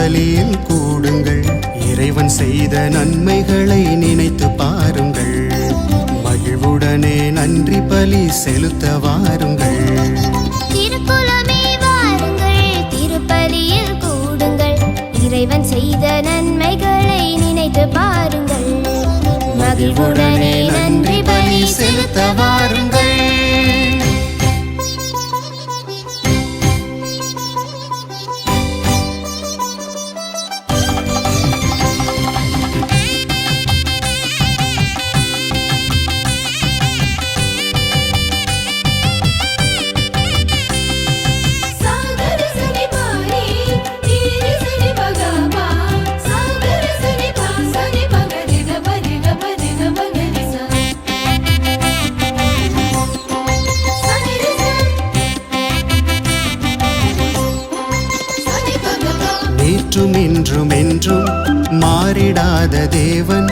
பலியில் கூடுங்கள். இறைவன் செய்த நன்மைகளை நினைத்து பாருங்கள். மகிழ்வுடனே நன்றி பலி செலுத்த வாருங்கள். திருக்குலமே வாருங்கள், திருப்பலியில் கூடுங்கள். இறைவன் செய்த நன்மைகளை நினைத்து பாருங்கள். மகிழ்வுடனே நன்றி பலி செலுத்த வாருங்கள். நேற்றும் இன்றும் என்றும் மாறிடாத தேவன்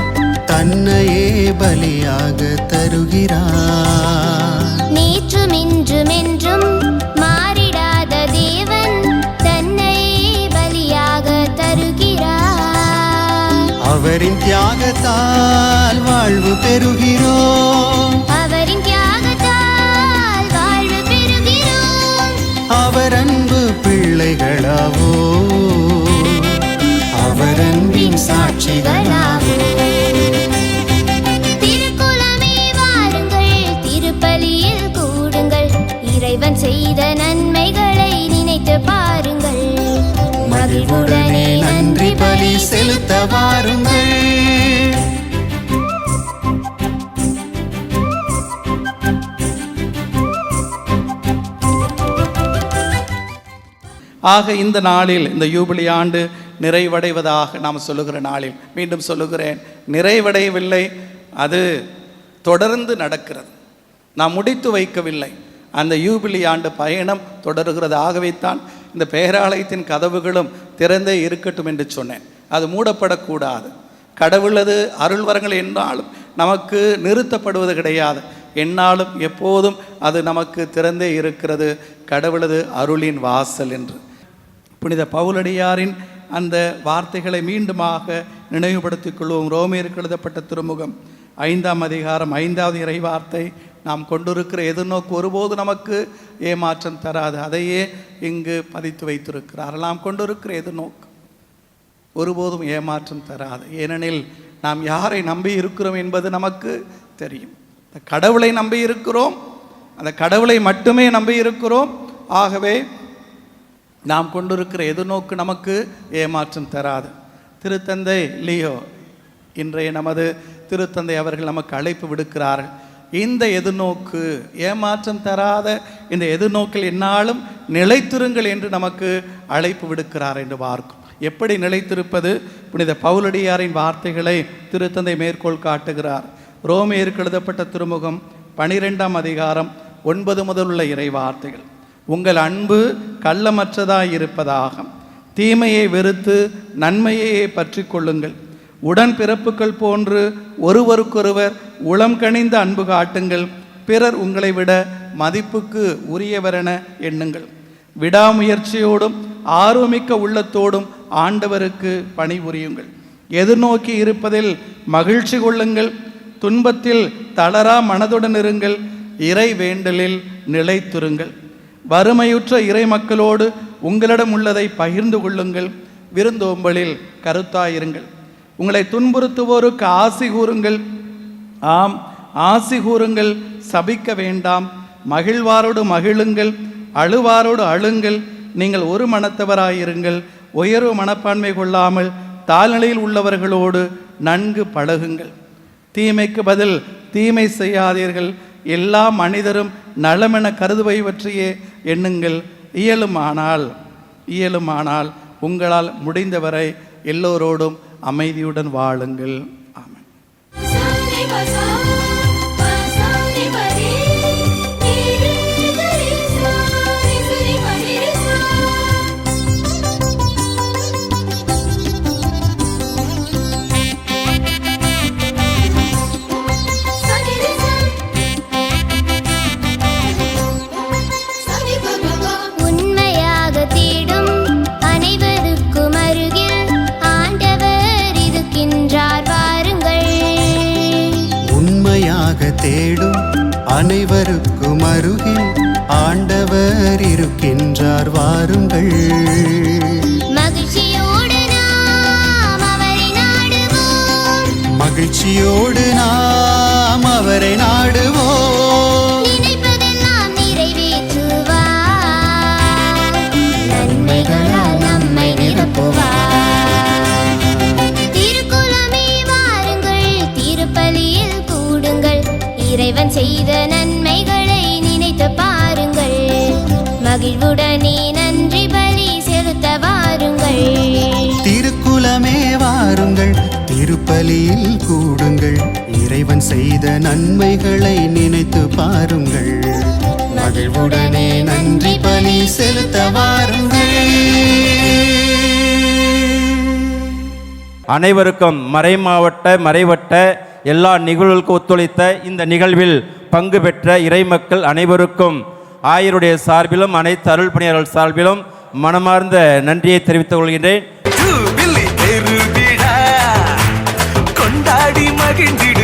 தன்னையே பலியாக தருகிறார். நேற்றும் இன்றும் என்றும் மாறிடாத தேவன் தன்னையே பலியாக தருகிறார். அவரின் தியாகத்தால் வாழ்வு பெறுகிறோம். அவரின் தியாகத்தால் வாழ்வு பெறுகிறோம். அவர் அன்பு பிள்ளைகளாவோ, அவர் அன்பின் சாட்சிகளாவோ. திருக்குலமே வாருங்கள், திருப்பலியில் கூடுங்கள். இறைவன் செய்த நன்மைகளை நினைத்து பாருங்கள். மகிழ்வுடனே நன்றி பலி செலுத்த வாருங்கள். ஆக இந்த நாளில், இந்த யூபிலி ஆண்டு நிறைவடைவதாக நாம் சொல்லுகிற நாளில், மீண்டும் சொல்லுகிறேன், நிறைவடையவில்லை, அது தொடர்ந்து நடக்கிறது. நாம் முடித்து வைக்கவில்லை. அந்த யூபிலி ஆண்டு பயணம் தொடர்கிறது. ஆகவே தான் இந்த பேராலயத்தின் கதவுகளும் திறந்தே இருக்கட்டும் என்று சொன்னேன். அது மூடப்படக்கூடாது. கடவுளது அருள்வரங்கள் என்னாலும் நமக்கு நிறுத்தப்படுவது கிடையாது. என்னாலும் எப்போதும் அது நமக்கு திறந்தே இருக்கிறது. கடவுளது அருளின் வாசல் என்று புனித பவுலடியாரின் அந்த வார்த்தைகளை மீண்டுமாக நினைவுபடுத்திக் கொள்வோம். ரோமியருக்கு எழுதப்பட்ட திருமுகம் 5ஆம் அதிகாரம் 5வது இறை வார்த்தை, நாம் கொண்டிருக்கிற எதிர்நோக்கு ஒருபோது நமக்கு ஏமாற்றம் தராது. அதையே இங்கு பதித்து வைத்திருக்கிறார். நாம் கொண்டிருக்கிற எதிர்நோக்கு ஒருபோதும் ஏமாற்றம் தராது. ஏனெனில் நாம் யாரை நம்பி இருக்கிறோம் என்பது நமக்கு தெரியும். கடவுளை நம்பி இருக்கிறோம், அந்த கடவுளை மட்டுமே நம்பி இருக்கிறோம். ஆகவே நாம் கொண்டிருக்கிற எதிர்நோக்கு நமக்கு ஏமாற்றம் தராது. திருத்தந்தை லியோ, இன்றைய நமது திருத்தந்தை அவர்கள் நமக்கு அழைப்பு விடுக்கிறார்கள். இந்த எதிர்நோக்கு, ஏமாற்றம் தராத இந்த எதிர்நோக்கில் என்னாலும் நிலைத்திருங்கள் என்று நமக்கு அழைப்பு விடுக்கிறார் என்று பார்க்கும். எப்படி நிலைத்திருப்பது? புனித பவுலடியாரின் வார்த்தைகளை திருத்தந்தை மேற்கோள் காட்டுகிறார். ரோமியருக்கு எழுதப்பட்ட திருமுகம் 12ஆம் அதிகாரம் 9 முதல் உள்ள இறை வார்த்தைகள். உங்கள் அன்பு கள்ளமற்றதாயிருப்பதாக, தீமையை வெறுத்து நன்மையை பற்றி கொள்ளுங்கள். உடன் பிறப்புகள் போன்று ஒருவருக்கொருவர் உளம் கனிந்த அன்பு காட்டுங்கள். பிறர் உங்களை விட மதிப்புக்கு உரியவரென எண்ணுங்கள். விடாமுயற்சியோடும் ஆர்வமிக்க உள்ளத்தோடும் ஆண்டவருக்கு பணிபுரியுங்கள். எதிர்நோக்கி இருப்பதில் மகிழ்ச்சி கொள்ளுங்கள். துன்பத்தில் தளரா மனதுடன் இருங்கள். இறை வேண்டலில் நிலைத்திருங்கள். வறுமையுற்ற இறை மக்களோடு உங்களிடம் உள்ளதை பகிர்ந்து கொள்ளுங்கள். விருந்தோம்பலில் கருத்தாயிருங்கள். உங்களை துன்புறுத்துவோருக்கு ஆசி கூறுங்கள். ஆம், ஆசி கூறுங்கள், சபிக்க வேண்டாம். மகிழ்வாரோடு மகிழுங்கள், அழுவாரோடு அழுங்கள். நீங்கள் ஒரு மனத்தவராயிருங்கள். உயர்வு மனப்பான்மை கொள்ளாமல் தாழ்நிலையில் உள்ளவர்களோடு நன்கு பழகுங்கள். தீமைக்கு பதில் தீமை செய்யாதீர்கள். எல்லா மனிதரும் நலமென கருதுவை பற்றியே எண்ணுங்கள். இயலுமானால் உங்களால் முடிந்தவரை எல்லோரோடும் அமைதியுடன் வாழுங்கள். ஆமென். உண்மையாக தேடும் அனைவருக்கும் அருகில் யாவருக்கும் அருகில் ஆண்டவர் இருக்கின்றார் வாருங்கள். மகிழ்ச்சியோடு நாம் அவரை நாடுவோம். மகிழ்ச்சியோடு நாம் அவரை நாடுவோம். நினைப்பதெல்லாம் நிறைவேற்றுவார். நன்மைகளால் நம்மை நிரப்புவார். திருக்குலமே வாருங்கள், திருப்பலியில் கூடுங்கள். இறைவன் செய்த நன்மைகளை நினைத்து பாருங்கள். மகிழ்வுடனே நன்றி பலி செலுத்த வாருங்கள். திருக்குலமே வாருங்கள், திருப்பலியில் கூடுங்கள். இறைவன் செய்த நன்மைகளை நினைத்து பாருங்கள். மகிழ்வுடனே நன்றி பலி செலுத்த வாருங்கள். அனைவருக்கும் மறைமாவட்ட மறைவட்ட எல்லா நிகழ்வுகளுக்கும் ஒத்துழைத்த இந்த நிகழ்வில் பங்கு பெற்ற இறைமக்கள் அனைவருக்கும் ஆயருடைய சார்பிலும் அனைத்து அருள் பணியாளர்கள் சார்பிலும் மனமார்ந்த நன்றியை தெரிவித்துக் கொள்கின்றேன். கொண்டாடி மகிழ்ந்திட